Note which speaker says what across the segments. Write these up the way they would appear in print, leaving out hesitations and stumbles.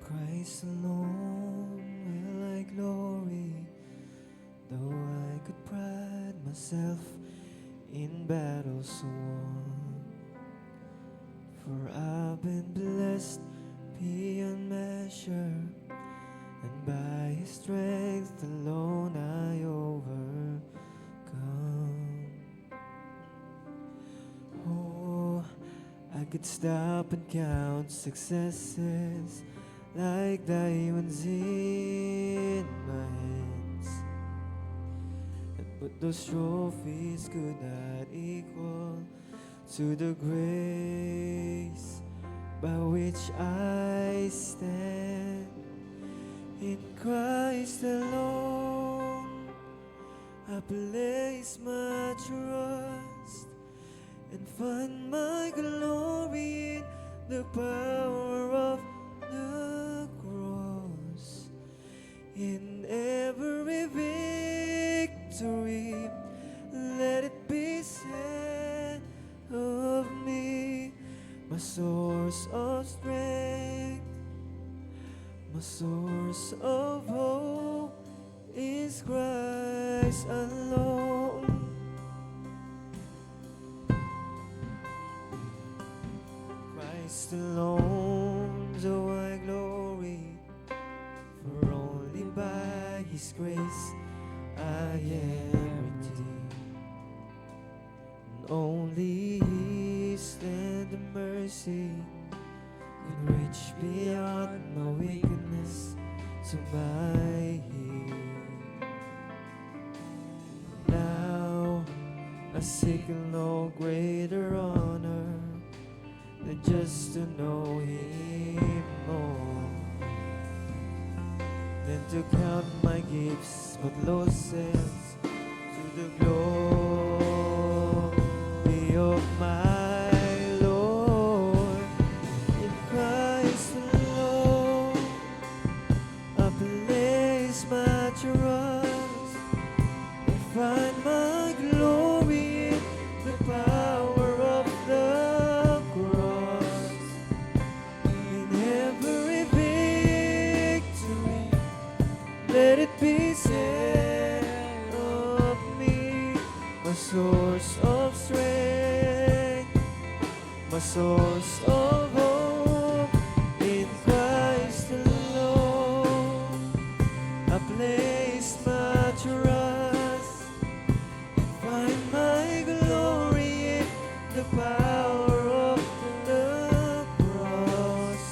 Speaker 1: Christ alone will I glory, though I could pride myself in battles won. For I've been blessed beyond measure, and by His strength alone I overcome. Oh, I could stop and count successes like diamonds in my hands, but those trophies could not equal to the grace by which I stand. In Christ alone I place my trust and find my glory in the power of the cross. In every victory, let it be said of me, my source of strength, my source of hope is Christ alone. Christ alone do I glory, for only by His grace I am redeemed. And only His tender mercy can reach beyond my weakness to my healing. Now I seek no greater honor than just to know Him more, than to count my gifts but losses to the glory of my Lord. In Christ alone I place my trust and find my glory in the power of the cross. In every victory, let it be said of me, my source of strength, my source of hope. In Christ alone I place my trust, find my glory in the power of the cross.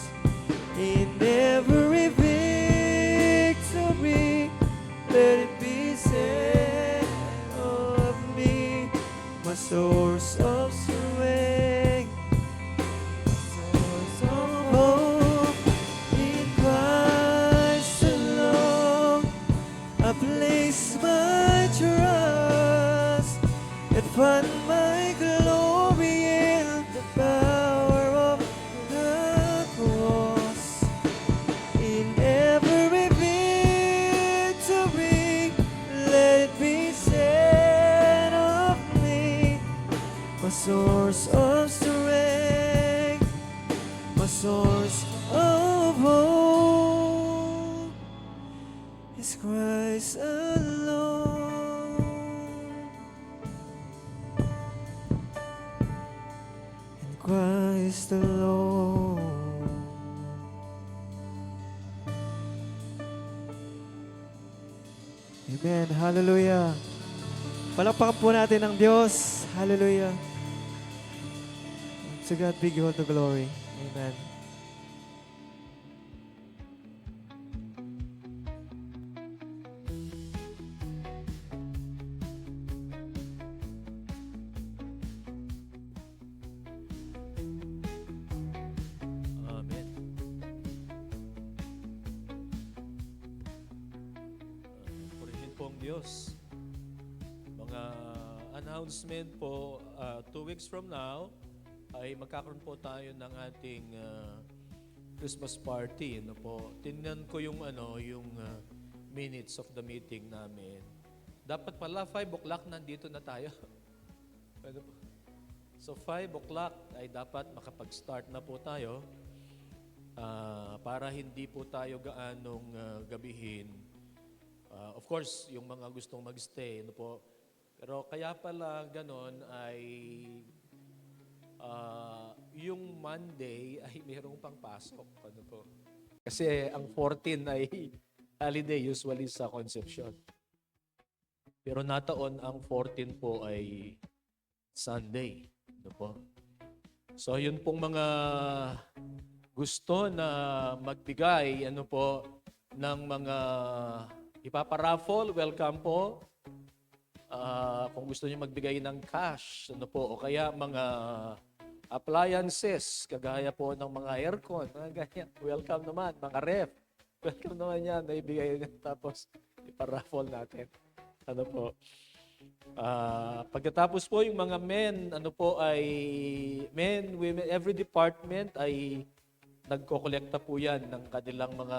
Speaker 1: In every victory, let it be said of me, my source of strength, source of hope. In Christ alone I place my trust and find my glory in the power of the cross. In every victory, let it be said of me, my source of strength, my source of hope is Christ alone. In Christ alone. Amen. Hallelujah. Palakpakan po natin ang Diyos. Hallelujah. To God be all the glory. Amen.
Speaker 2: Amen. Purihin po ang Diyos. Mga announcement po, 2 weeks from now, ay magkakaroon po tayo ng ating Christmas party. Ano po? Tingnan ko yung minutes of the meeting namin. Dapat pala 5 o'clock nandito na tayo. Pwede po. So 5 o'clock ay dapat makapag-start na po tayo. para hindi po tayo gaanong gabihin. Of course, yung mga gustong magstay, ano po. Pero kaya pala ganon ay yung Monday ay mayroong pang pasok. Ano po. Kasi ang 14 ay holiday usually sa Concepcion. Pero nataon ang 14 po ay Sunday. Ano po. So yun pong mga gusto na magbigay ano po ng mga ipaparaffle, welcome po. Kung gusto niyo magbigay ng cash, ano po, o kaya mga appliances, kagaya po ng mga aircon, mga ganyan. Welcome naman, mga ref. Welcome naman yan, naibigay tapos iparaffle natin. Ano po. Pagkatapos po yung mga men, ano po ay men, women, every department ay nagkokolekta po yan ng kanilang mga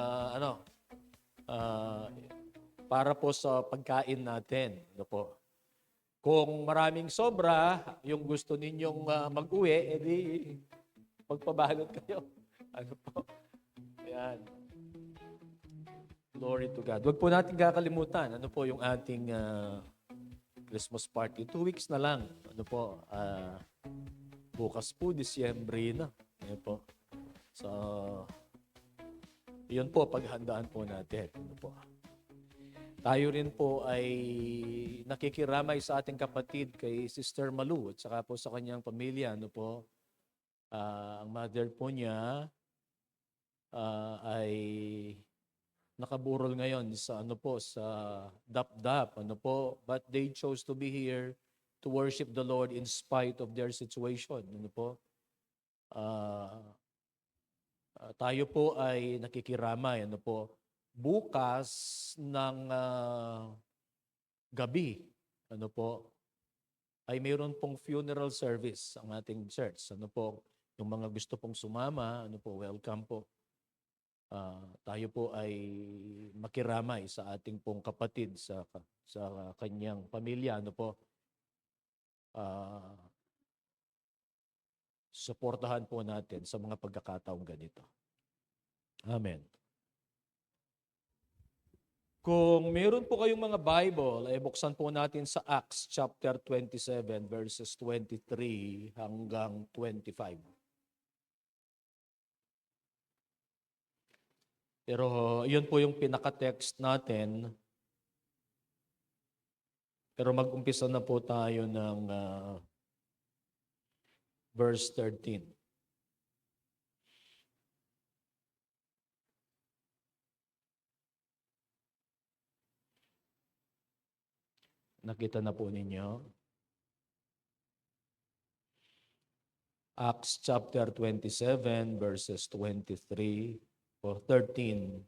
Speaker 2: para po sa pagkain natin. Ano po. Kung maraming sobra, yung gusto ninyong mag-uwi, edi magpabalot kayo. Ano po. Ayan. Glory to God. Huwag po natin kakalimutan. Ano po yung ating Christmas party? 2 weeks na lang. Ano po? Bukas po, Disyembre na. Ano po? So, yun po, paghandaan po natin. Ano po? Tayo rin po ay nakikiramay sa ating kapatid kay Sister Malu at saka po sa kanyang pamilya. Ano po? Ang mother po niya ay nakaburol ngayon sa sa Dap-Dap, but they chose to be here to worship the Lord in spite of their situation. Tayo po ay nakikiramay. Bukas ng gabi, ay mayroon pong funeral service ang ating church. Yung mga gusto pong sumama, welcome po. Tayo po ay makiramay sa ating pong kapatid sa kanyang pamilya. Suportahan po natin sa mga pagkakataong ganito. Amen. Kung meron po kayong mga Bible, ay buksan po natin sa Acts chapter 27 verses 23 hanggang 25. Pero yun po yung pinaka-text natin. Pero mag-umpisa na po tayo ng verse 13. Nakita na po ninyo. Acts chapter 27 verses 23 or 13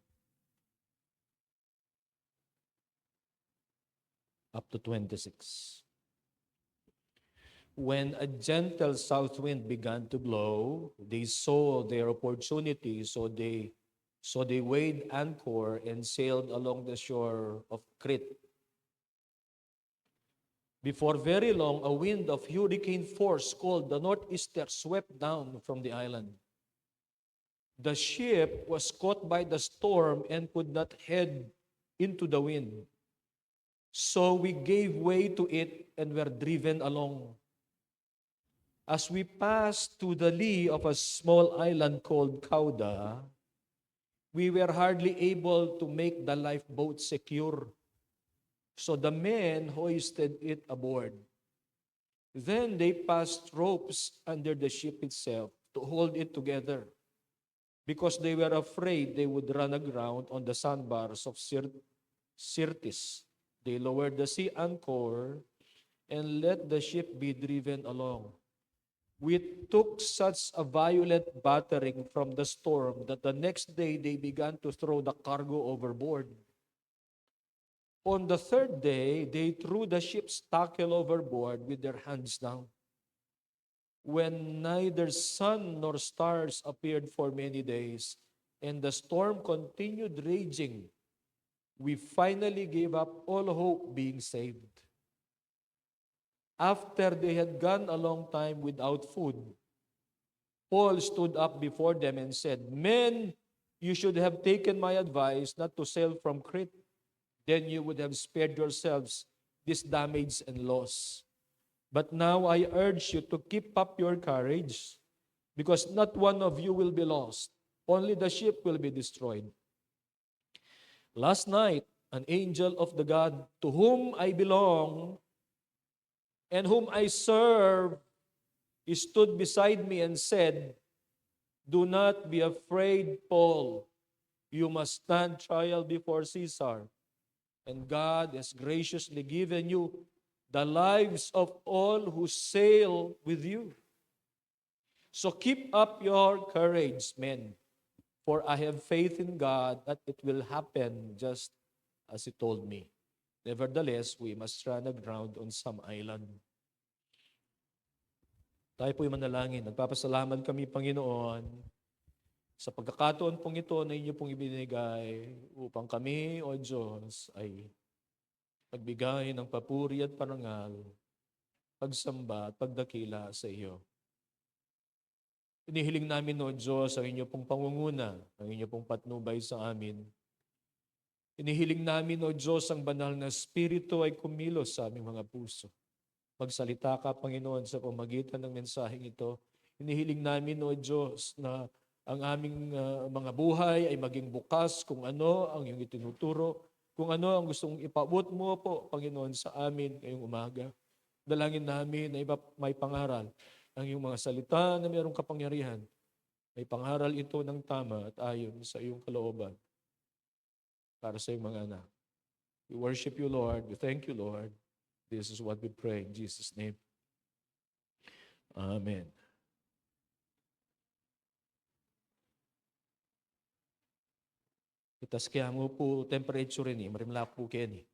Speaker 2: up to 26. When a gentle south wind began to blow, they saw their opportunity, so they weighed anchor and sailed along the shore of Crete. Before very long, a wind of hurricane force called the northeaster swept down from the island. The ship was caught by the storm and could not head into the wind. So we gave way to it and were driven along. As we passed to the lee of a small island called Cauda, we were hardly able to make the lifeboat secure. So the men hoisted it aboard. Then they passed ropes under the ship itself to hold it together, because they were afraid they would run aground on the sandbars of Syrtis. They lowered the sea anchor and let the ship be driven along. We took such a violent battering from the storm that the next day they began to throw the cargo overboard. On the third day, they threw the ship's tackle overboard with their hands down. When neither sun nor stars appeared for many days, and the storm continued raging, we finally gave up all hope being saved. After they had gone a long time without food, Paul stood up before them and said, "Men, you should have taken my advice not to sail from Crete. Then you would have spared yourselves this damage and loss. But now I urge you to keep up your courage, because not one of you will be lost. Only the ship will be destroyed. Last night, an angel of the God to whom I belong and whom I serve, he stood beside me and said, 'Do not be afraid, Paul. You must stand trial before Caesar. And God has graciously given you the lives of all who sail with you. So keep up your courage, men, for I have faith in God that it will happen just as He told me. Nevertheless, we must run aground on some island.'" Tayo po'y manalangin. Nagpapasalamat kami, Panginoon, sa pagkakataon pong ito na inyo pong ibinigay upang kami, O Diyos, ay magbigay ng papuri at parangal, pagsamba at pagdakila sa iyo. Inihiling namin, O Diyos, ang inyo pong pangunguna, ang inyo pong patnubay sa amin. Inihiling namin, O Diyos, ang banal na Espiritu ay kumilos sa aming mga puso. Magsalita ka, Panginoon, sa pamagitan ng mensaheng ito. Inihiling namin, O Diyos, na ang aming mga buhay ay maging bukas kung ano ang iyong itinuturo, kung ano ang gustong ipaabot mo po, Panginoon, sa amin ngayong umaga. Dalangin namin na may pangaral ang iyong mga salita na mayroong kapangyarihan. May pangaral ito ng tama at ayon sa iyong kalooban para sa iyong mga anak. We worship you, Lord. We thank you, Lord. This is what we pray in Jesus' name. Amen. Itas kaya mo po temperature ni, marimla po kaya ni.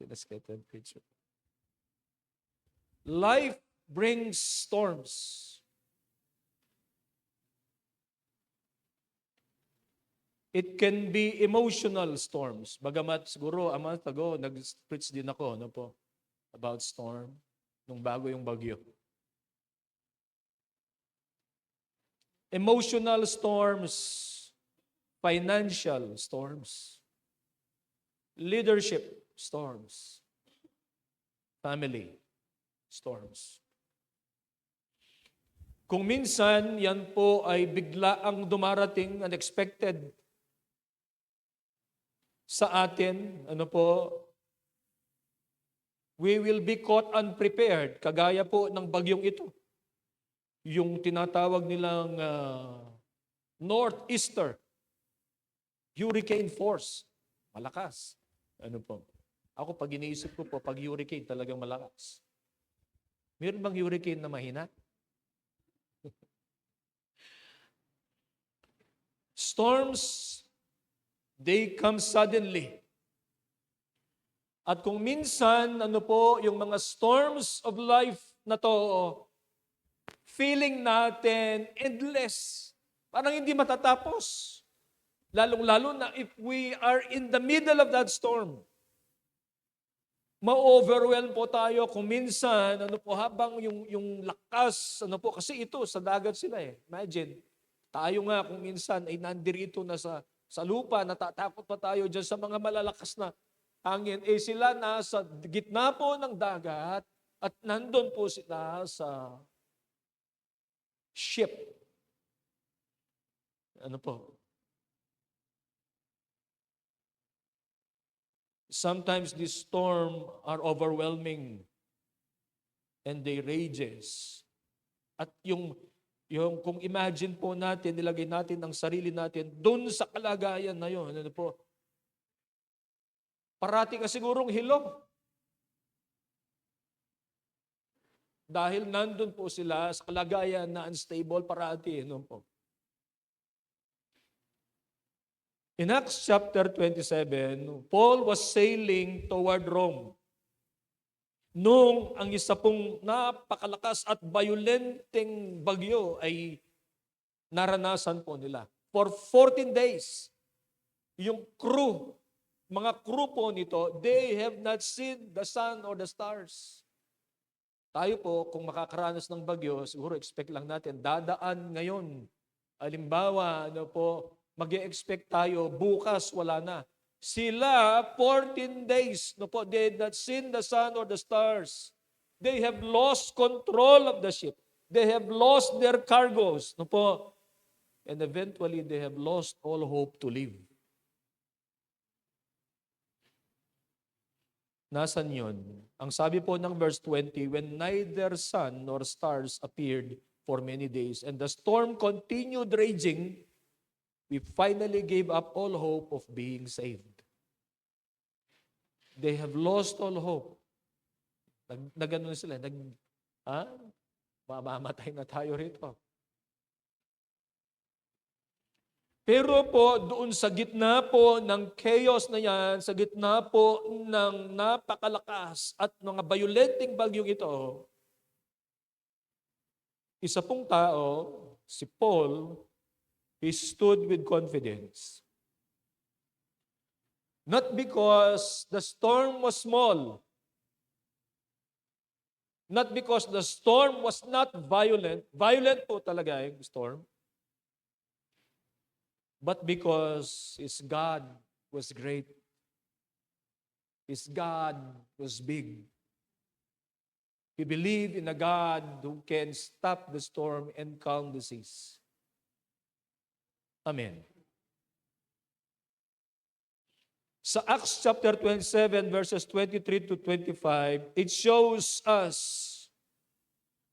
Speaker 2: Itas kaya temperature. Life brings storms. It can be emotional storms. Bagamat siguro, a month ago, nag-preach din ako about storm, nung bago yung bagyo. Emotional storms, financial storms, leadership storms, family storms. Kung minsan, yan po ay bigla ang dumarating, unexpected, sa atin, we will be caught unprepared, kagaya po ng bagyong ito. Yung tinatawag nilang northeaster, hurricane force, malakas. Ako pag iniisip ko po, pag hurricane talagang malakas. Meron bang hurricane na mahina? Storms, they come suddenly. At kung minsan, yung mga storms of life na to, feeling natin endless. Parang hindi matatapos. Lalong-lalo na if we are in the middle of that storm. Ma-overwhelm po tayo kung minsan, habang yung lakas, kasi ito, sa dagat sila eh. Imagine, tayo nga kung minsan ay nandirito na sa lupa, natatakot pa tayo dyan sa mga malalakas na hangin. Sila nasa gitna po ng dagat at nandun po sila sa ship. Sometimes this storm are overwhelming and they rages. At yung kung imagine po natin, nilagay natin ang sarili natin doon sa kalagayan na yun, parati ka sigurong hilong. Dahil nandun po sila sa kalagayan na unstable parati. In Acts chapter 27, Paul was sailing toward Rome. Nung ang isa pong napakalakas at violenteng bagyo ay naranasan po nila. For 14 days, yung mga crew po nito, they have not seen the sun or the stars. Tayo po, kung makakaranas ng bagyo, siguro expect lang natin, dadaan ngayon. Halimbawa, mag-expect tayo, bukas wala na. Sila, 14 days, they had not seen the sun or the stars. They have lost control of the ship. They have lost their cargoes. And eventually, they have lost all hope to live. Nasaan yun? Ang sabi po ng verse 20, when neither sun nor stars appeared for many days, and the storm continued raging, we finally gave up all hope of being saved. They have lost all hope. Nagano sila, mamamatay na tayo rito. Pero po, doon sa gitna po ng chaos na yan, sa gitna po ng napakalakas at mga violenting bagyong ito, isa pong tao, si Paul, he stood with confidence. Not because the storm was small, not because the storm was not violent, violent po talaga yung storm, but because his God was great. His God was big. He believed in a God who can stop the storm and calm the seas. Amen. Sa Acts chapter 27 verses 23 to 25, it shows us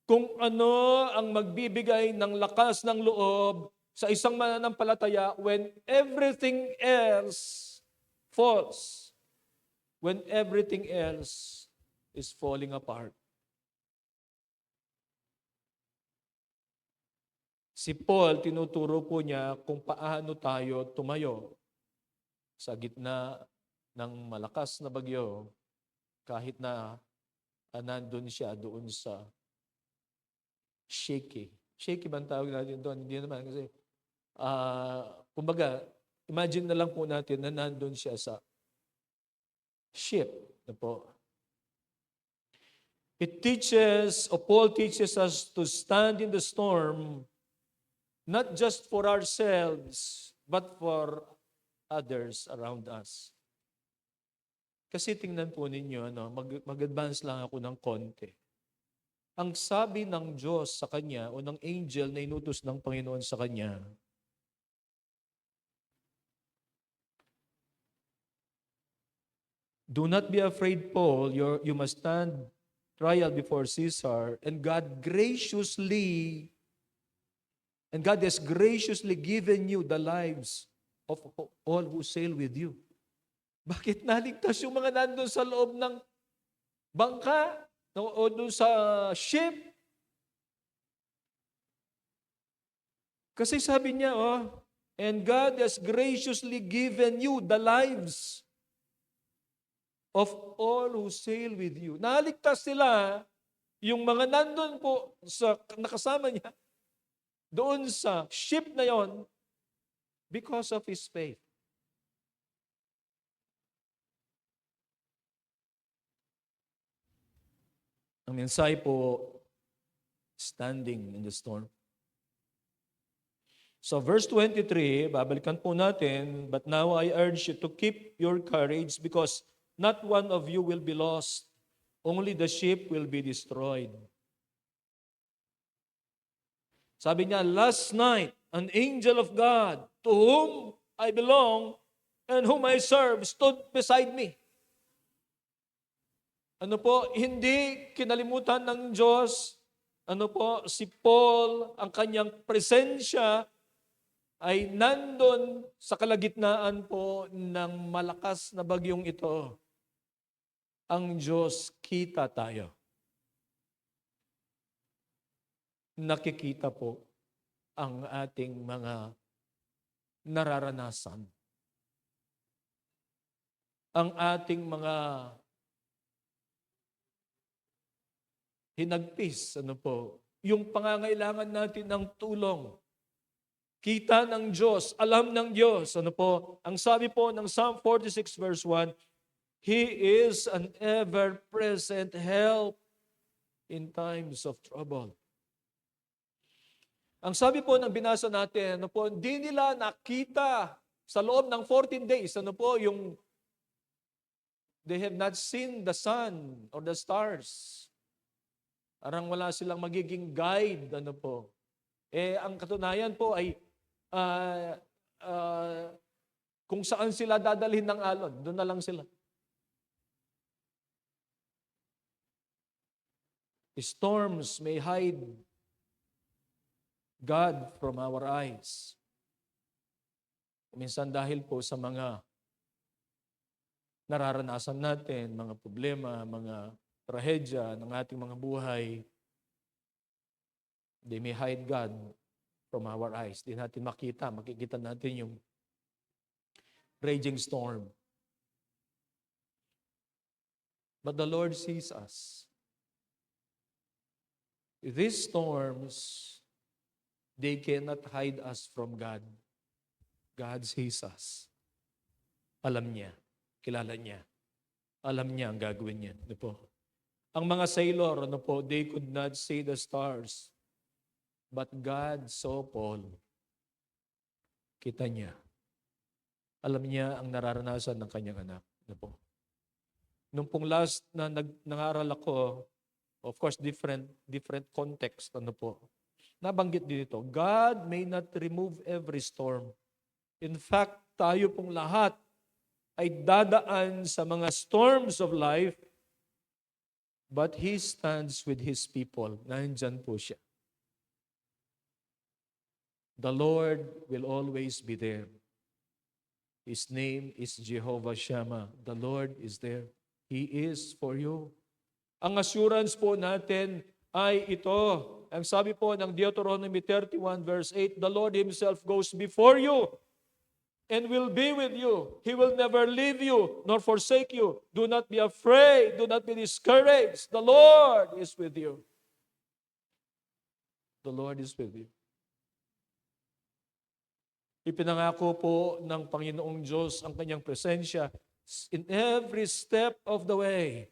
Speaker 2: kung ano ang magbibigay ng lakas ng loob sa isang mananampalataya when everything else falls, when everything else is falling apart. Si Paul, tinuturo po niya kung paano tayo tumayo sa gitna ng malakas na bagyo kahit na nandun siya doon sa shaky. Shaky ba ang tawag natin doon? Hindi naman kasi kumbaga, imagine na lang po natin na nandun siya sa ship. Paul teaches us to stand in the storm, not just for ourselves, but for others around us. Kasi tingnan po ninyo, mag-advance lang ako ng konti. Ang sabi ng Diyos sa kanya o ng angel na inutos ng Panginoon sa kanya, do not be afraid, Paul. You must stand trial before Caesar, and God has graciously given you the lives of all who sail with you. Bakit naligtas yung mga nandun sa loob ng bangka o doon sa ship? Kasi sabi niya, and God has graciously given you the lives of all who sail with you. Naligtas sila, yung mga nandun po sa nakasama niya, doon sa ship na yon, because of his faith. Ang mensahe po, standing in the storm. So verse 23, babalikan po natin, but now I urge you to keep your courage because not one of you will be lost, only the ship will be destroyed. Sabi niya, last night, an angel of God to whom I belong and whom I serve stood beside me. Hindi kinalimutan ng Diyos, si Paul, ang kanyang presensya ay nandun sa kalagitnaan po ng malakas na bagyong ito. Ang Diyos, kita tayo. Nakikita po ang ating mga nararanasan. Ang ating mga hinagpis, yung pangangailangan natin ng tulong. Kita ng Diyos, alam ng Diyos, ang sabi po ng Psalm 46 verse 1, He is an ever-present help in times of trouble. Ang sabi po ng binasa natin, ano po, hindi nila nakita sa loob ng 14 days, ano po, yung they have not seen the sun or the stars. Parang wala silang magiging guide, ano po. Ang katunayan po ay ah, ah, kung saan sila dadalhin ng alon, doon na lang sila. Storms may hide God from our eyes. Minsan dahil po sa mga nararanasan natin, mga problema, mga trahedya ng ating mga buhay, they may hide God from our eyes. Di natin makikita natin yung raging storm. But the Lord sees us. These storms, they cannot hide us from God. God sees us. Alam niya, kilala niya. Alam niya ang gagawin niya. Ano po? Ang mga sailor, ano po, they could not see the stars. But God saw Paul. Kita niya. Alam niya ang nararanasan ng kanyang anak. Ano po? Nung pong last na nangaral ako, of course, different context. Ano po? Nabanggit dito, God may not remove every storm. In fact, tayo pong lahat ay dadaan sa mga storms of life, but He stands with His people. Nandyan po siya. The Lord will always be there. His name is Jehovah Shammah. The Lord is there. He is for you. Ang assurance po natin ay ito. Ang sabi po ng Deuteronomy 31 verse 8, the Lord Himself goes before you and will be with you. He will never leave you nor forsake you. Do not be afraid. Do not be discouraged. The Lord is with you. The Lord is with you. Ipinangako po ng Panginoong Diyos ang kanyang presensya in every step of the way.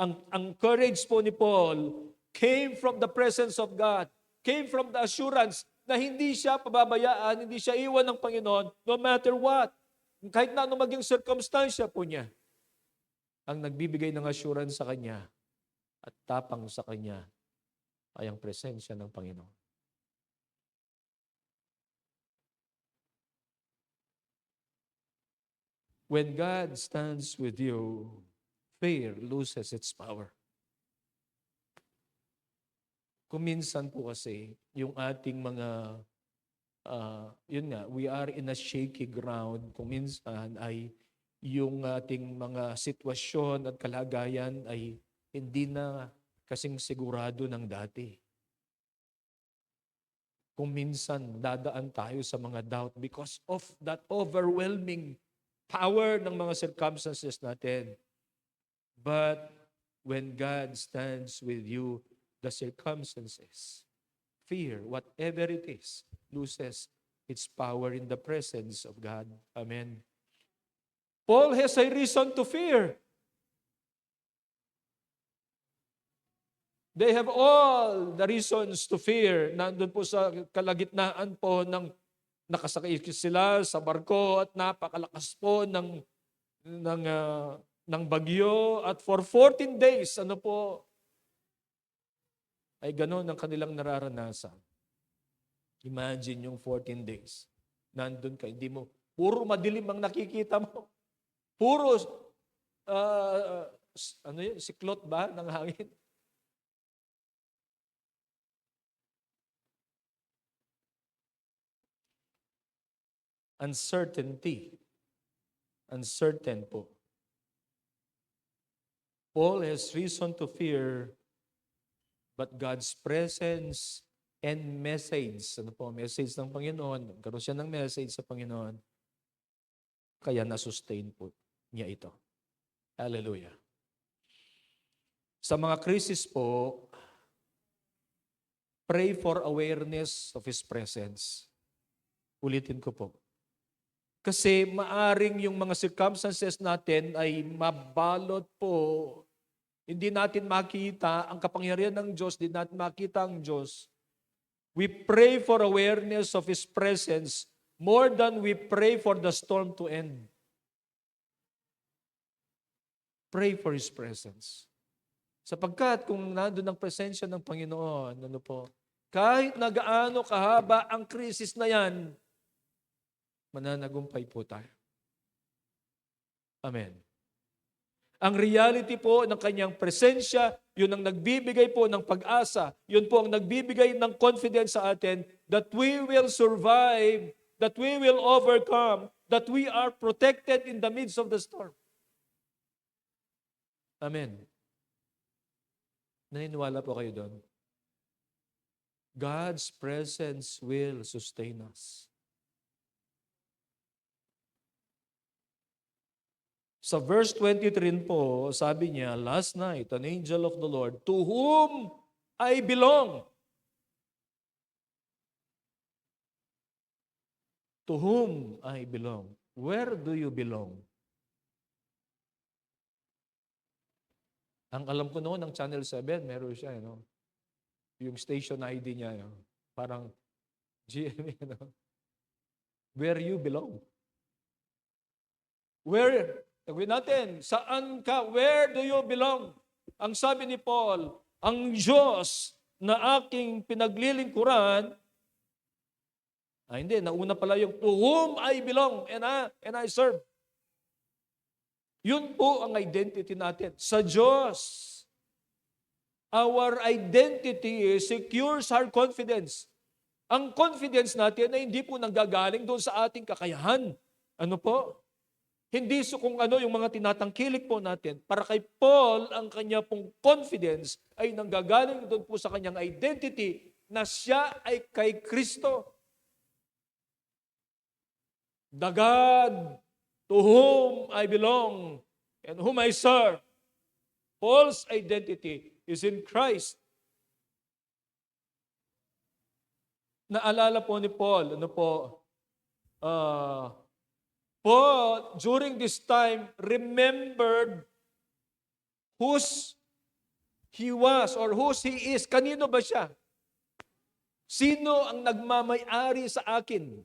Speaker 2: Ang courage po ni Paul came from the presence of God, came from the assurance na hindi siya pababayaan, hindi siya iwan ng Panginoon, no matter what. Kahit na ano maging circumstansya po niya, ang nagbibigay ng assurance sa kanya at tapang sa kanya ay ang presensya ng Panginoon. When God stands with you, fear loses its power. Kuminsan po kasi, yung ating mga, yun nga, we are in a shaky ground. Kuminsan ay yung ating mga sitwasyon at kalagayan ay hindi na kasing sigurado ng dati. Kuminsan dadaan tayo sa mga doubt because of that overwhelming power ng mga circumstances natin. But when God stands with you, the circumstances, fear, whatever it is, loses its power in the presence of God. Amen. Paul has a reason to fear. They have all the reasons to fear. Nandun po sa kalagitnaan po ng nakasakay sila sa barko at napakalakas po ng bagyo at for 14 days, ano po, ay gano'n ang kanilang nararanasan. Imagine yung 14 days. Nandun ka, hindi mo, puro madilim ang nakikita mo. Puro, siklot ba ng hangin? Uncertainty. Uncertain po. Paul has reason to fear, but God's presence and message, ano po, message ng Panginoon, karoon siya ng message sa Panginoon, kaya na-sustain po niya ito. Hallelujah. Sa mga krisis po, pray for awareness of His presence. Ulitin ko po. Kasi maaring yung mga circumstances natin ay mabalot po Hindi natin makita ang kapangyarihan ng Diyos, hindi natin makita ang Diyos. We pray for awareness of His presence more than we pray for the storm to end. Pray for His presence. Sapagkat kung nandun ang presensya ng Panginoon, kahit na gaano kahaba ang krisis na yan, mananagumpay po tayo. Amen. Ang reality po ng kanyang presensya, yun ang nagbibigay po ng pag-asa, yun po ang nagbibigay ng confidence sa atin that we will survive, that we will overcome, that we are protected in the midst of the storm. Amen. Naniniwala po kayo doon? God's presence will sustain us. Sa verse 23 po, sabi niya, last night, an angel of the Lord, to whom I belong. To whom I belong. Where do you belong? Ang alam ko noon, ng Channel 7, meron siya, yung station ID niya, parang GMA, where you belong. Where? Tagwin natin, saan ka? Where do you belong? Ang sabi ni Paul, ang Diyos na aking pinaglilingkuran, hindi, nauna pala yung to whom I belong and I serve. Yun po ang identity natin sa Diyos. Our identity secures our confidence. Ang confidence natin ay hindi po nanggagaling doon sa ating kakayahan. Ano po? Hindi kung ano yung mga tinatangkilik po natin. Para kay Paul, ang kanya pong confidence ay nanggagaling doon po sa kanyang identity na siya ay kay Kristo. The God to whom I belong and whom I serve. Paul's identity is in Christ. Naalala po ni Paul, Paul, during this time, remembered whose he was or whose he is. Kanino ba siya? Sino ang nagmamay-ari sa akin?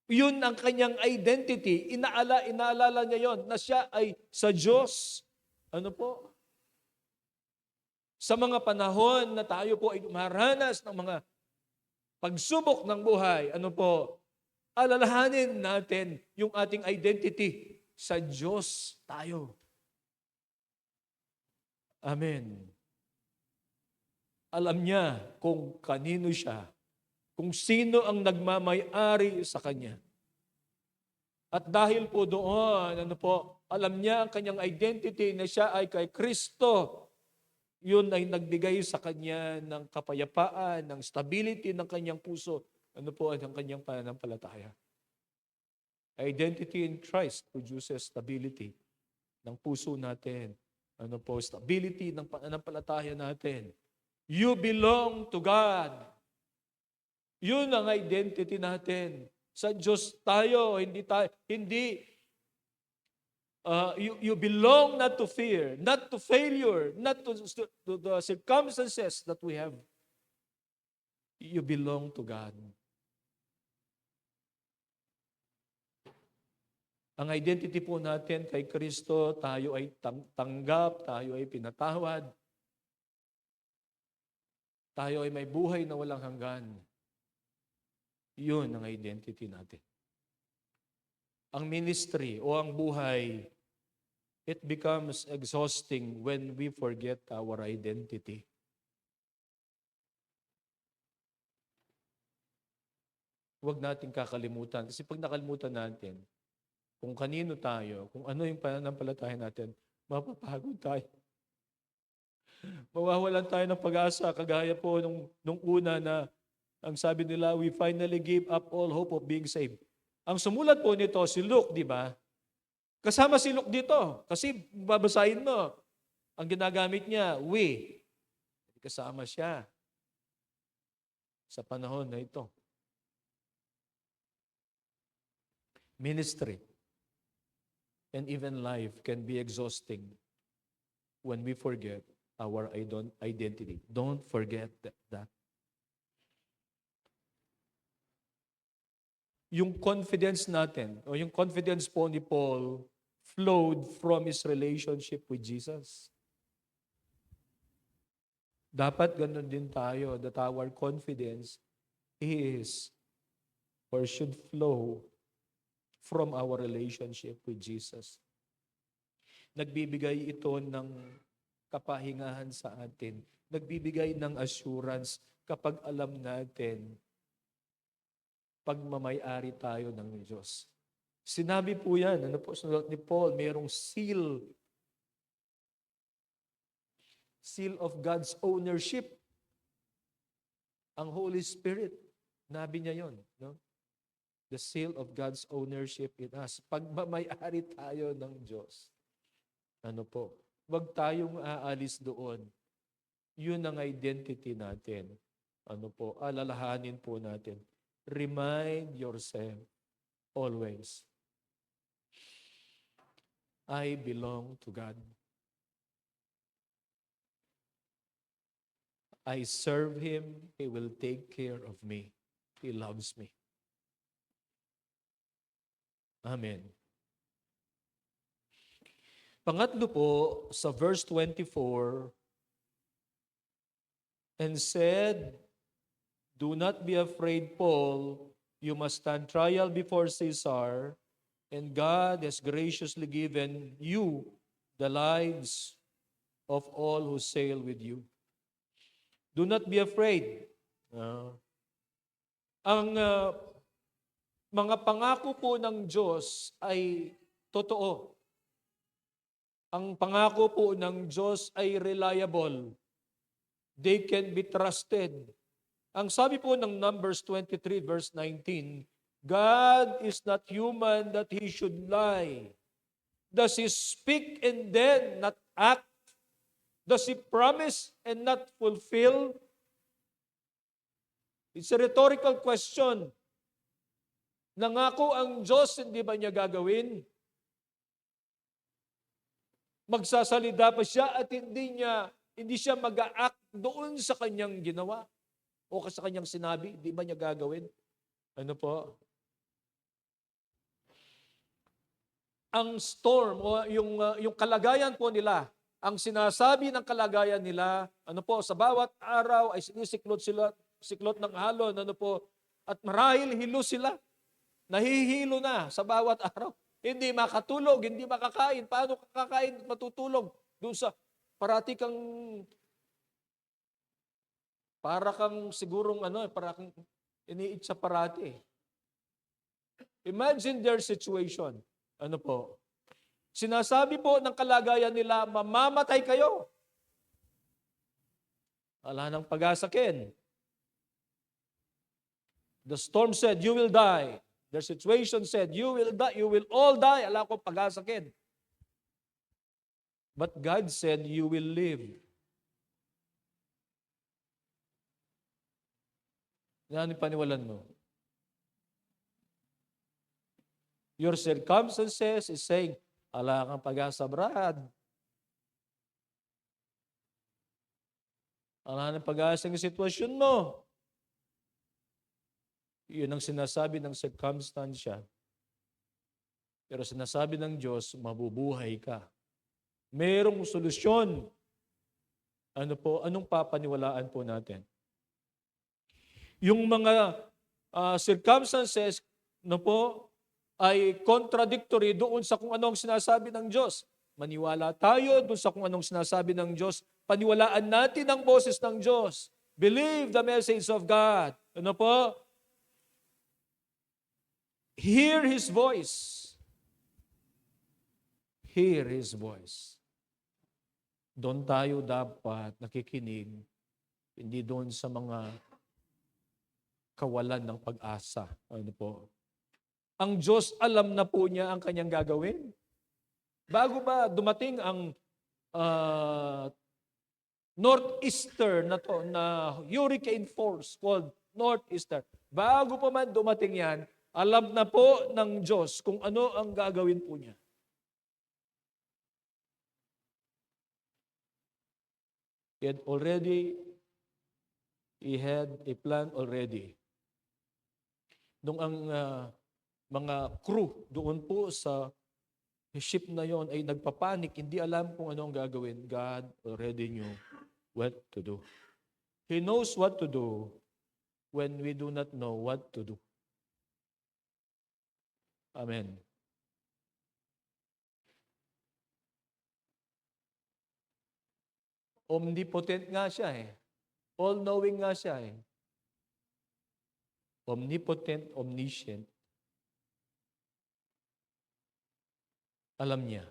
Speaker 2: Yun ang kanyang identity. Inaalala niya yon na siya ay sa Diyos. Ano po? Sa mga panahon na tayo po ay dumaranas ng mga pagsubok ng buhay, alalahanin natin yung ating identity sa Diyos tayo. Amen. Alam niya kung kanino siya, kung sino ang nagmamay-ari sa Kanya. At dahil po doon, alam niya ang kanyang identity na siya ay kay Kristo. Yun ay nagbigay sa Kanya ng kapayapaan, ng stability ng kanyang puso. Ang kanyang pananampalataya. Identity in Christ produces stability ng puso natin. Stability ng pananampalataya natin. You belong to God. Yun ang identity natin. Sa Diyos tayo, you belong not to fear, not to failure, not to the circumstances that we have. You belong to God. Ang identity po natin kay Kristo, tayo ay tanggap, tayo ay pinatawad. Tayo ay may buhay na walang hanggan. Yun ang identity natin. Ang ministry o ang buhay, it becomes exhausting when we forget our identity. Huwag natin kakalimutan. Kasi pag nakalimutan natin, kung kanino tayo, kung ano yung pananampalataya natin, mapapagod tayo. Mawawalan tayo ng pag-asa, kagaya po nung una na ang sabi nila, we finally give up all hope of being saved. Ang sumulat po nito, si Luke, di ba? Kasama si Luke dito. Kasi babasahin mo, ang ginagamit niya, we. Kasama siya sa panahon na ito. Ministry and even life can be exhausting when we forget our identity. Don't forget that. Yung confidence natin, o yung confidence po ni Paul, flowed from his relationship with Jesus. Dapat ganun din tayo, that our confidence is or should flow from our relationship with Jesus. Nagbibigay ito ng kapahingahan sa atin. Nagbibigay ng assurance kapag alam natin pagmamay-ari tayo ng Diyos. Sinabi po yan, ano po sulat ni Paul, mayroong seal of God's ownership. Ang Holy Spirit, nabi niya yon, no? The seal of God's ownership in us. Pagmamay-ari tayo ng Diyos. Ano po? Huwag tayong aalis doon. Yun ang identity natin. Ano po? Alalahanin po natin. Remind yourself always, I belong to God. I serve Him. He will take care of me. He loves me. Amen. Pangatlo po, sa verse 24, and said, do not be afraid, Paul. You must stand trial before Caesar, and God has graciously given you the lives of all who sail with you. Do not be afraid. Ang mga pangako po ng Diyos ay totoo. Ang pangako po ng Diyos ay reliable. They can be trusted. Ang sabi po ng Numbers 23 verse 19, God is not human that He should lie. Does He speak and then not act? Does He promise and not fulfill? It's a rhetorical question. Nangako ang Diyos, hindi ba niya gagawin? Magsasalita pa siya at hindi siya mag-a-act doon sa kanyang ginawa o sa kanyang sinabi, hindi ba niya gagawin? Ano po? Ang storm o yung kalagayan po nila, ang sinasabi ng kalagayan nila, ano po, sa bawat araw ay siklot ng alon, ano po, at marahil hilo sila. Nahihilo na sa bawat araw. Hindi makatulog, hindi makakain. Paano kakain at matutulog? Doon sa para kang sigurong para kang iniit sa parati. Imagine their situation. Ano po? Sinasabi po ng kalagayan nila, mamamatay kayo. Wala nang pag-asa, Ken. The storm said, you will die. Their situation said, you will die, you will all die. Ala ko pag-asa, Ken. But God said, you will live. Yan ang paniwalan mo. Your circumstances is saying, ala kang pag-asa, Brad. Ala nang pag-asa ng sitwasyon mo. Yun ang sinasabi ng circumstansya. Pero sinasabi ng Diyos, mabubuhay ka. Merong solusyon. Ano po? Anong papaniwalaan po natin? Yung mga circumstances, ay contradictory doon sa kung anong sinasabi ng Diyos. Maniwala tayo doon sa kung anong sinasabi ng Diyos. Paniwalaan natin ang boses ng Diyos. Believe the message of God. Ano po? Hear His voice. Hear His voice. Doon tayo dapat nakikinig, hindi doon sa mga kawalan ng pag-asa. Ano po? Ang Diyos, alam na po niya ang kanyang gagawin. Bago ba dumating ang northeaster na to, na hurricane force called northeaster, bago pa man dumating yan, alam na po ng Diyos kung ano ang gagawin po niya. He had a plan already. Nung ang mga crew doon po sa ship na yon ay nagpapanik, hindi alam kung ano ang gagawin, God already knew what to do. He knows what to do when we do not know what to do. Amen. Omnipotent nga siya eh. All-knowing nga siya eh. Omnipotent, omniscient. Alam niya.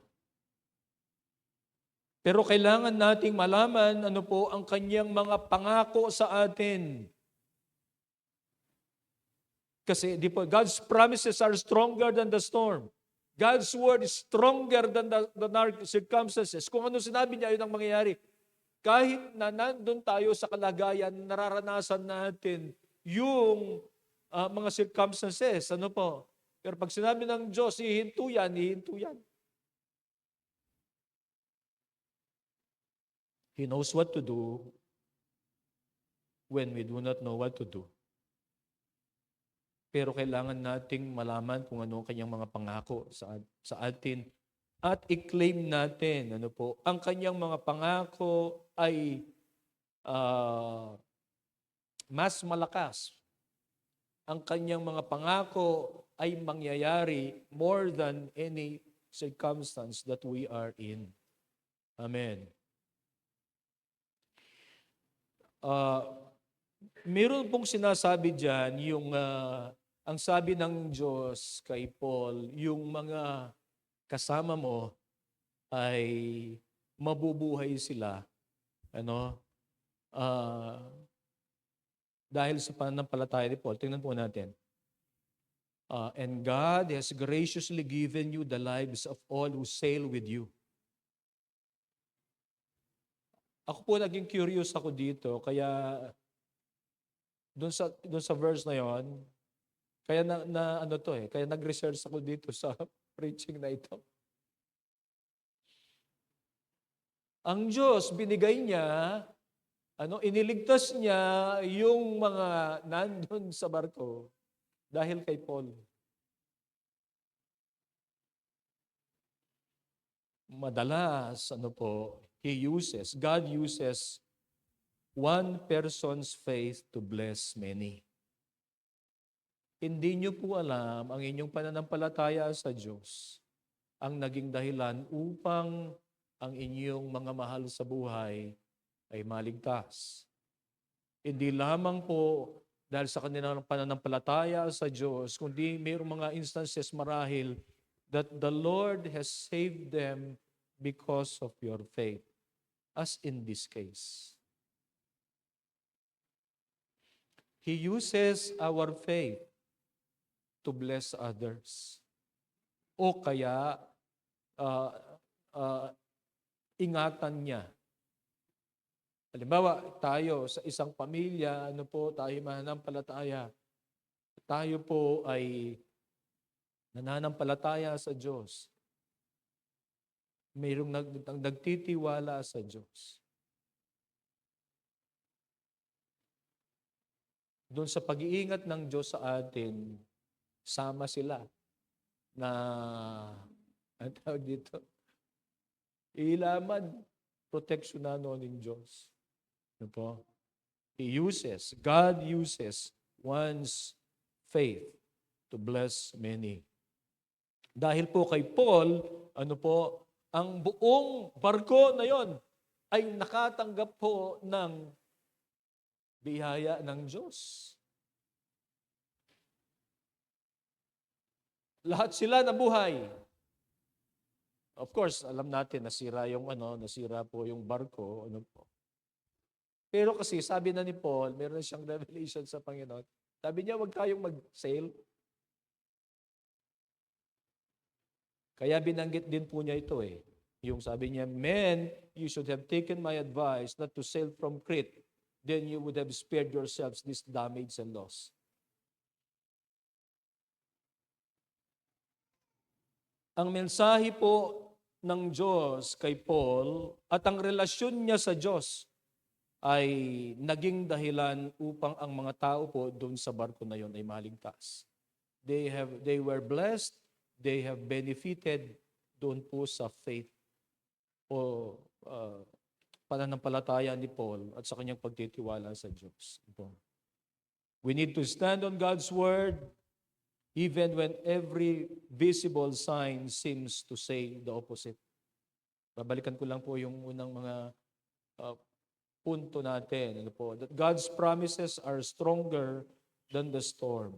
Speaker 2: Pero kailangan nating malaman ano po ang kanyang mga pangako sa atin. Kasi di po, God's promises are stronger than the storm. God's word is stronger than our circumstances. Kung ano sinabi niya, yun ang mangyayari. Kahit na nandun tayo sa kalagayan, nararanasan natin yung mga circumstances. Ano po? Pero pag sinabi ng Diyos, hihinto yan, hihinto yan. He knows what to do when we do not know what to do. Pero kailangan nating malaman kung ano ang kanyang mga pangako sa atin at i-claim natin ano po, ang kanyang mga pangako ay mas malakas. Ang kanyang mga pangako ay mangyayari more than any circumstance that we are in. Amen. Meron pong sinasabi dyan, ang sabi ng Diyos kay Paul, yung mga kasama mo ay mabubuhay sila. Dahil sa pananampalataya ni Paul, tingnan po natin. And God has graciously given you the lives of all who sail with you. Ako po naging curious ako dito, kaya doon sa verse na yon, kaya kaya nag-research ako dito sa preaching na ito. Ang Diyos binigay niya, iniligtas niya yung mga nandun sa barko dahil kay Paul. Madalas, God uses one person's faith to bless many. Hindi niyo po alam ang inyong pananampalataya sa Diyos ang naging dahilan upang ang inyong mga mahal sa buhay ay maligtas. Hindi lamang po dahil sa kanilang pananampalataya sa Diyos, kundi mayroong mga instances marahil that the Lord has saved them because of your faith, as in this case. He uses our faith to bless others. O kaya, ingatan niya. Halimbawa, tayo sa isang pamilya, tayo mananampalataya. Tayo po ay nananampalataya sa Diyos. Mayroong nagtitiwala sa Diyos. Doon sa pag-iingat ng Diyos sa atin, sama sila na, ang tawag dito, ilaman, proteksyonan ng Diyos. God uses one's faith to bless many. Dahil po kay Paul, ang buong barko na yon ay nakatanggap po ng biyaya ng Diyos. Lahat sila nabuhay. Of course, alam natin nasira po yung barko, Pero kasi sabi na ni Paul, meron siyang revelation sa Panginoon. Sabi niya, huwag kayong mag-sail. Kaya binanggit din po niya ito eh. Yung sabi niya, men, you should have taken my advice not to sail from Crete. Then you would have spared yourselves this damage and loss. Ang mensahe po ng Diyos kay Paul at ang relasyon niya sa Diyos ay naging dahilan upang ang mga tao po doon sa barko na yon ay maligtas. They were blessed, they have benefited doon po sa faith o pananampalataya ni Paul at sa kanyang pagtitiwala sa Diyos. We need to stand on God's word even when every visible sign seems to say the opposite. Babalikan ko lang po yung unang mga punto natin. That God's promises are stronger than the storm.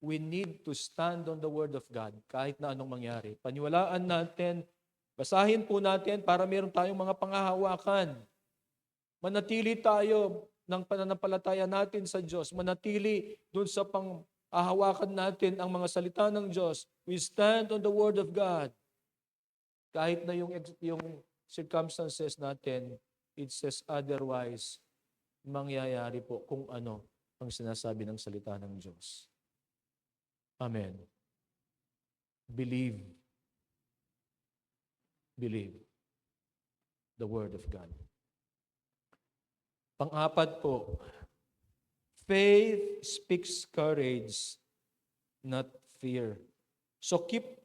Speaker 2: We need to stand on the Word of God kahit na anong mangyari. Paniwalaan natin, basahin po natin para meron tayong mga pangahawakan. Manatili tayo ng pananampalataya natin sa Diyos. Manatili doon sa panghahawakan natin ang mga salita ng Diyos. We stand on the Word of God. Kahit na yung circumstances natin, it says otherwise, mangyayari po kung ano ang sinasabi ng salita ng Diyos. Amen. Believe. Believe the Word of God. Pang-apat po, faith speaks courage, not fear. So keep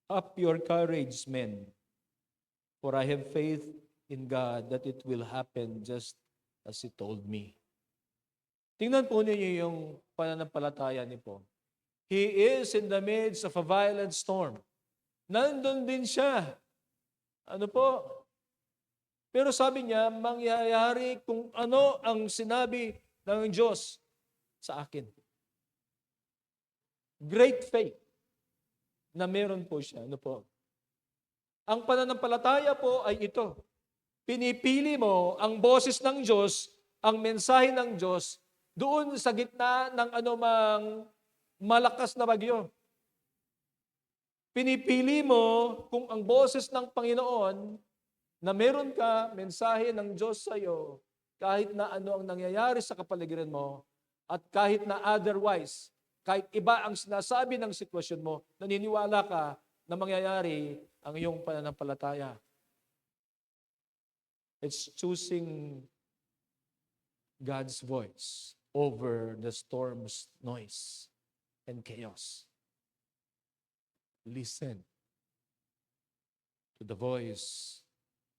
Speaker 2: up your courage, men, for I have faith in God that it will happen just as He told me. Tingnan po ninyo yung pananampalataya ni Paul. He is in the midst of a violent storm. Nandun din siya. Ano po? Pero sabi niya, mangyayari kung ano ang sinabi ng Diyos sa akin. Great faith na meron po siya. Ano po? Ang pananampalataya po ay ito. Pinipili mo ang boses ng Diyos, ang mensahe ng Diyos, doon sa gitna ng anumang malakas na bagyo. Pinipili mo kung ang boses ng Panginoon na meron ka, mensahe ng Diyos sa iyo, kahit na ano ang nangyayari sa kapaligiran mo, at kahit na otherwise, kahit iba ang sinasabi ng sitwasyon mo, naniniwala ka na mangyayari ang iyong pananampalataya. It's choosing God's voice over the storm's noise and chaos. Listen to the voice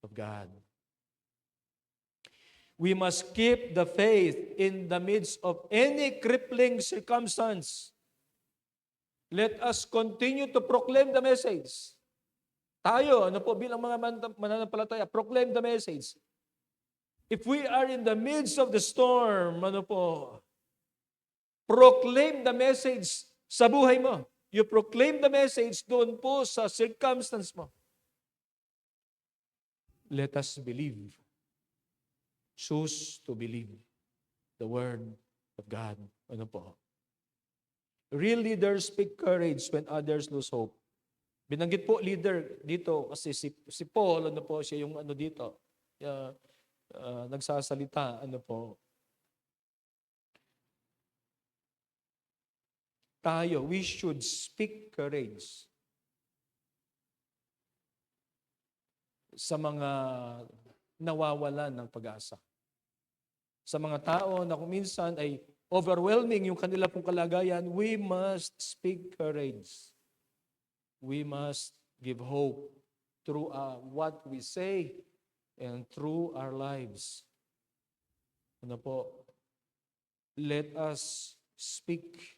Speaker 2: of God. We must keep the faith in the midst of any crippling circumstance. Let us continue to proclaim the message. Tayo, ano po, bilang mga mananampalataya, proclaim the message. If we are in the midst of the storm, ano po, proclaim the message sa buhay mo. You proclaim the message doon po sa circumstance mo. Let us believe. Choose to believe the Word of God. Ano po? Real leaders speak courage when others lose hope. Binanggit po leader dito kasi si Paul, ano po, siya yung ano dito, nagsasalita, ano po. Tayo, we should speak courage sa mga nawawalan ng pag-asa. Sa mga tao na kung minsan ay overwhelming yung kanila pong kalagayan, we must speak courage. We must give hope through what we say and through our lives. Ano po? Let us speak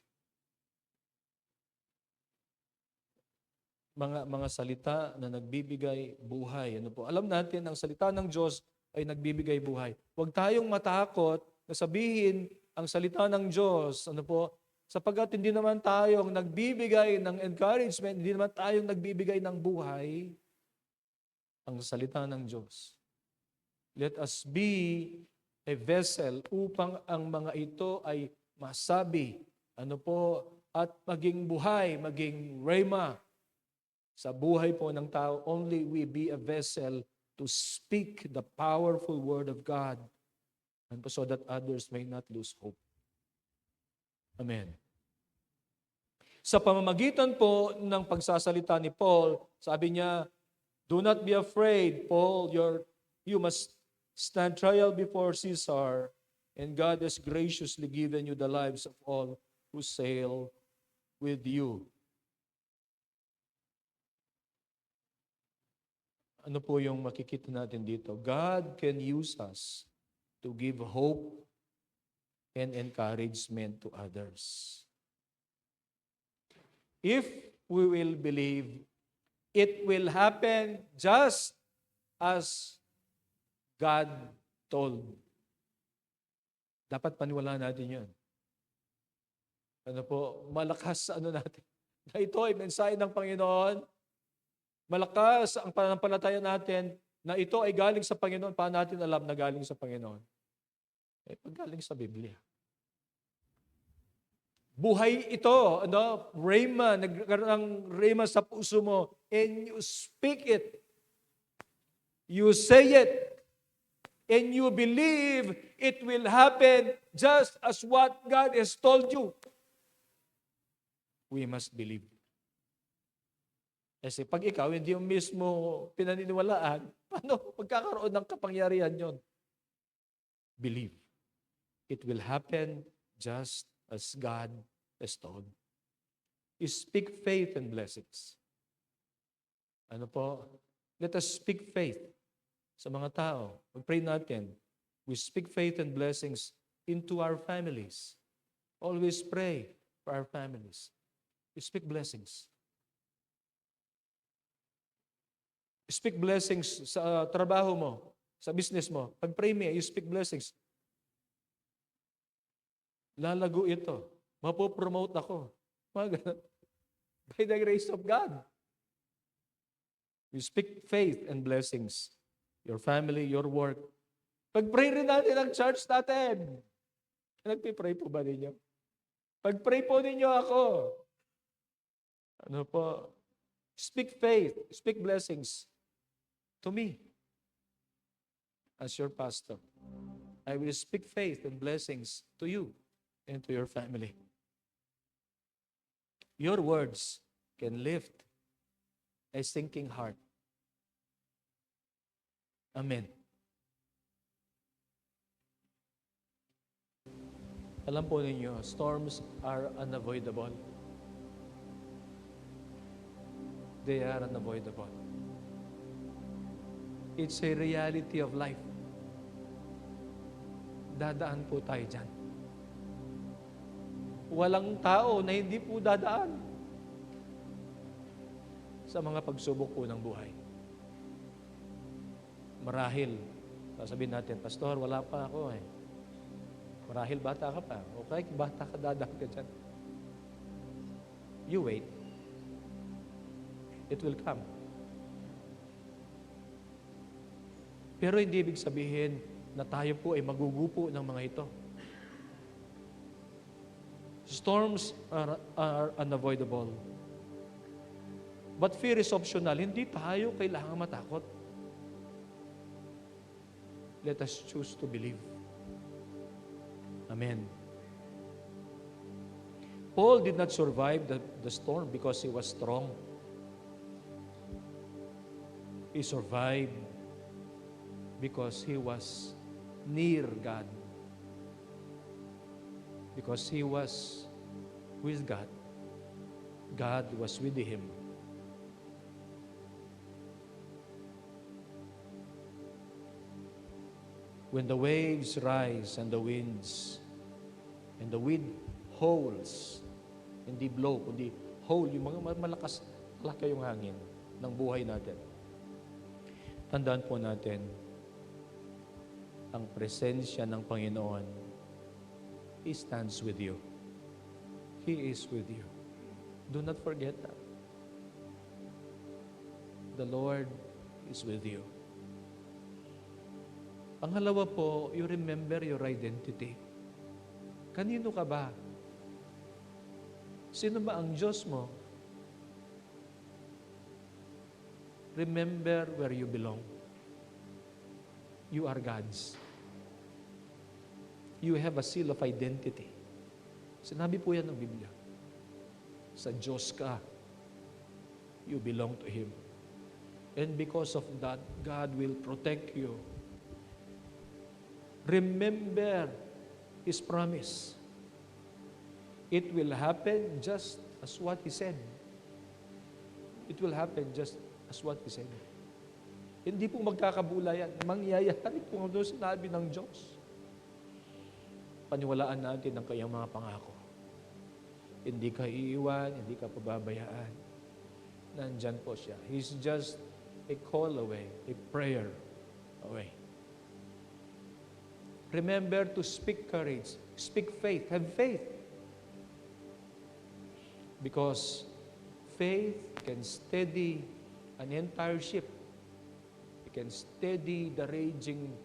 Speaker 2: mga salita na nagbibigay buhay. Ano po? Alam natin, ang salita ng Diyos ay nagbibigay buhay. Huwag tayong matakot na sabihin ang salita ng Diyos. Ano po? Sapagkat hindi naman tayong nagbibigay ng encouragement, hindi naman tayong nagbibigay ng buhay, ang salita ng Diyos. Let us be a vessel upang ang mga ito ay masabi, ano po, at maging buhay, maging rhema, sa buhay po ng tao. Only we be a vessel to speak the powerful word of God and so that others may not lose hope. Amen. Sa pamamagitan po ng pagsasalita ni Paul, sabi niya, do not be afraid, Paul, you must stand trial before Caesar, and God has graciously given you the lives of all who sail with you. Ano po yung makikita natin dito? God can use us to give hope and encouragement to others. If we will believe, it will happen just as God told. Dapat paniwalaan natin yun. Ano po, malakas ano natin. Na ito ay mensahe ng Panginoon. Malakas ang pananampalataya natin na ito ay galing sa Panginoon. Paano natin alam na galing sa Panginoon? Eh, pag galing sa Biblia. Buhay ito, ano? Rhema, nagkaroon ng rhema sa puso mo, and you speak it. You say it. And you believe it will happen just as what God has told you. We must believe. Kasi pag ikaw hindi mo mismo pinaniniwalaan, paano magkakaroon ng kapangyarihan yon? Believe. It will happen just as God has told. You speak faith and blessings. Ano po? Let us speak faith sa mga tao. Mag-pray natin. We speak faith and blessings into our families. Always pray for our families. We speak blessings. Speak blessings sa trabaho mo, sa business mo. Pag-pray mo, you speak blessings. Lalago ito. Mapopromote ako. Mga ganun. By the grace of God. You speak faith and blessings. Your family, your work. Pag-pray rin natin ang church natin. Nagpipray po ba ninyo? Pag-pray po ninyo ako. Ano po? Speak faith. Speak blessings. To me, as your pastor, I will speak faith and blessings to you and to your family. Your words can lift a sinking heart. Amen. Alam po ninyo, storms are unavoidable. They are unavoidable. It's a reality of life. Dadaan po tayo dyan. Walang tao na hindi po dadaan sa mga pagsubok po ng buhay. Marahil, sasabihin natin, Pastor, wala pa ako eh. Marahil bata ka pa. Okay, bata ka, dadaan ka dyan. You wait. It will come. Pero hindi ibig sabihin na tayo po ay magugupo ng mga ito. Storms are unavoidable. But fear is optional. Hindi tayo kailangang matakot. Let us choose to believe. Amen. Paul did not survive the storm because he was strong. He survived because he was near God. Because he was with God. God was with him. When the waves rise and the winds and the wind howls, hindi blow, kundi howl, yung mga malakas yung hangin ng buhay natin. Tandaan po natin, ang presensya ng Panginoon, He stands with you. He is with you. Do not forget that. The Lord is with you. Pangalawa po, you remember your identity. Kanino ka ba? Sino ba ang Diyos mo? Remember where you belong. You are God's. You have a seal of identity. Sinabi po yan ng Biblia. Sa Diyos ka. You belong to Him. And because of that, God will protect you. Remember His promise. It will happen just as what He said. It will happen just as what He said. Hindi po magkakabula yan. Mangyayari po ang sinabi ng Diyos. Paniwalaan natin ang kanyang mga pangako. Hindi ka iiwan, hindi ka pababayaan. Nandyan po siya. He's just a call away, a prayer away. Remember to speak courage, speak faith, have faith. Because faith can steady an entire ship. It can steady the raging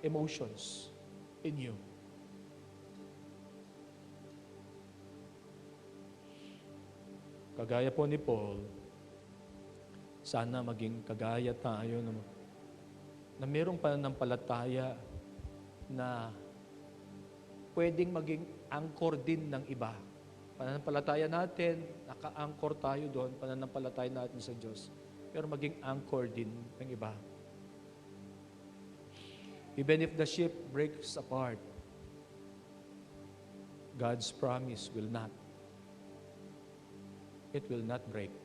Speaker 2: emotions in you. Kagaya po ni Paul, sana maging kagaya tayo na mayroong pananampalataya na pwedeng maging angkor din ng iba. Pananampalataya natin, naka-angkor tayo doon, pananampalataya natin sa Diyos. Pero maging angkor din ng iba. Even if the ship breaks apart, God's promise will not. It will not break.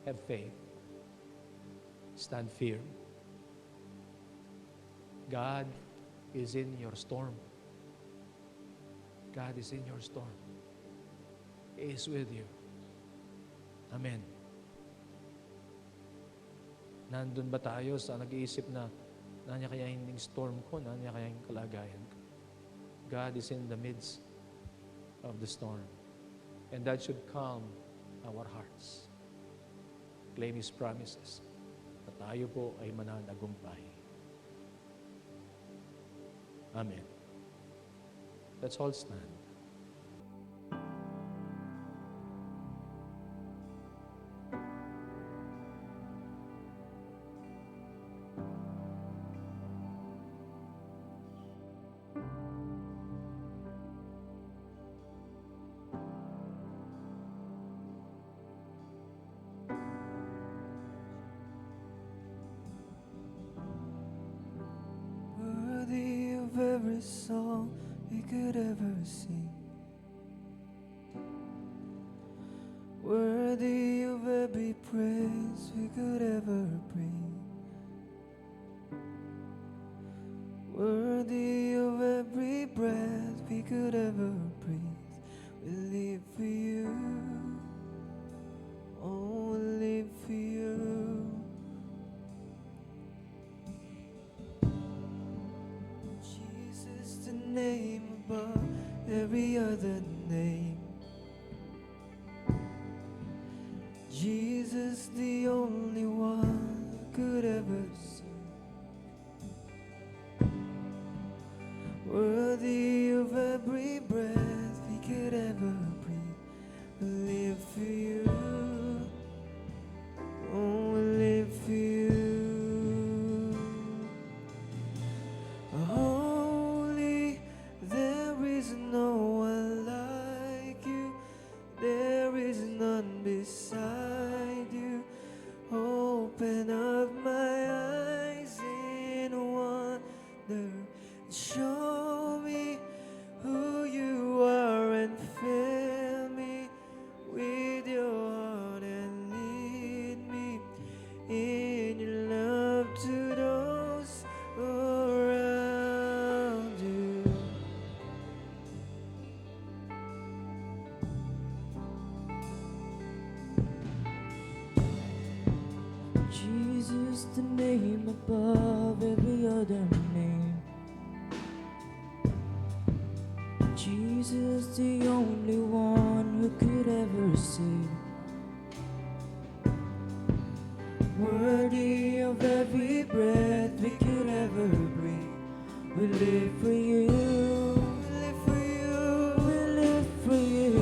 Speaker 2: Have faith. Stand firm. God is in your storm. God is in your storm. He is with you. Amen. Nandun ba tayo sa nag-iisip na nanya kaya yung storm ko, nanya kaya yung kalagayan ko? God is in the midst of the storm. And that should calm our hearts. Claim His promises. Na tayo po ay mananagumpay. Amen. Let's all stand.
Speaker 1: Worthy of every song we could ever sing. Worthy of every praise we could ever bring. Worthy of every breath we could ever breathe. We live for you. Oh, we live for you. Jesus, the name above every other name. Jesus, the only one who could ever save. Worthy of every breath we could ever breathe. We live for you. Oh, we live for you. Holy, there is no one like you. There is none beside you. Open up my eyes in wonder. Show me who you are and fill me with your heart and lead me in your love to those around you. Jesus, the name above every other name. Jesus, the only one who could ever save. Worthy of every breath we could ever breathe. We live for you. We live for you. We live for you.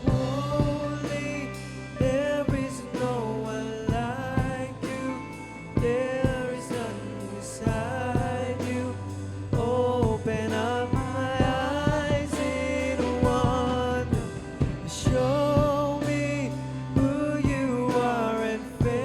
Speaker 1: Holy, there is no one like you. There is none beside you. Open up my eyes in wonder. Show me who you are and fill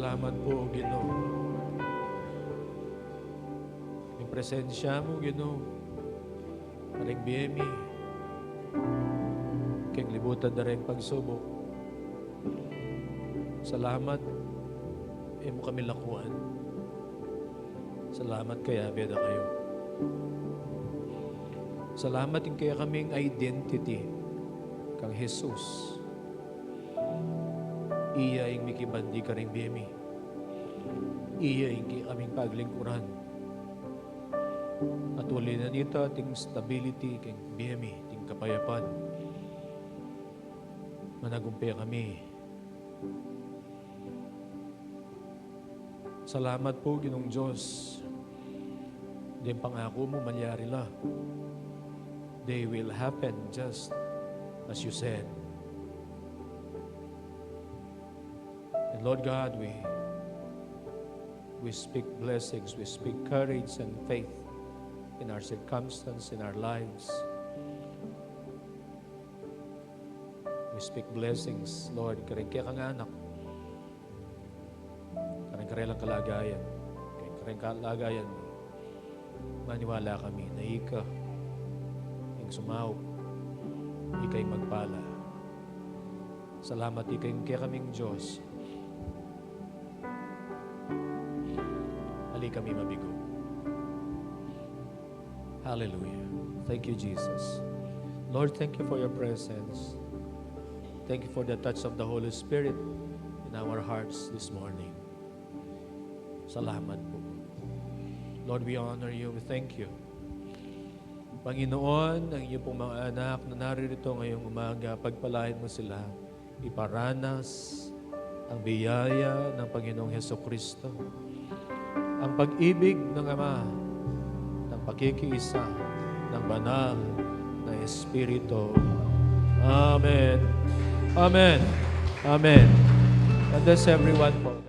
Speaker 2: Salamat po, Ginoo. Yung presensya mo, Ginoo. Aring biyemi. Kaya libutan na rin pagsubok. Salamat. Mo kami lakuan. Salamat kaya, beda kayo. Salamat yung kaya kaming identity kang Jesus. Iya yung mikibandi ka rin biyemi. Iya yung kaya kaming paglingkuran. At uli na nito ating stability kang biyemi, ating kapayapan. Managumpay kami. Salamat po, Ginoong Diyos. Di pangako mo, mangyari la. They will happen just as you said. And Lord God, we speak blessings, we speak courage and faith in our circumstance, in our lives. We speak blessings, Lord, kaya kang anak. Karang kalagayan. Karang kalagayan. Maniwala kami na ika yung sumahok, ika'y magpala. Salamat ika'y kaya kaming Diyos. Ali kami mabigo. Hallelujah. Thank you, Jesus. Lord, thank you for your presence. Thank you for the touch of the Holy Spirit in our hearts this morning. Salamat po. Lord, we honor you. We thank you. Panginoon, ang iyong pong mga anak na naririto ngayong umaga, pagpalain mo sila, iparanas ang biyaya ng Panginoong Hesukristo, ang pag-ibig ng Ama, ng pakikiisa, ng banal na Espiritu. Amen. Amen. Amen. And that's everyone po.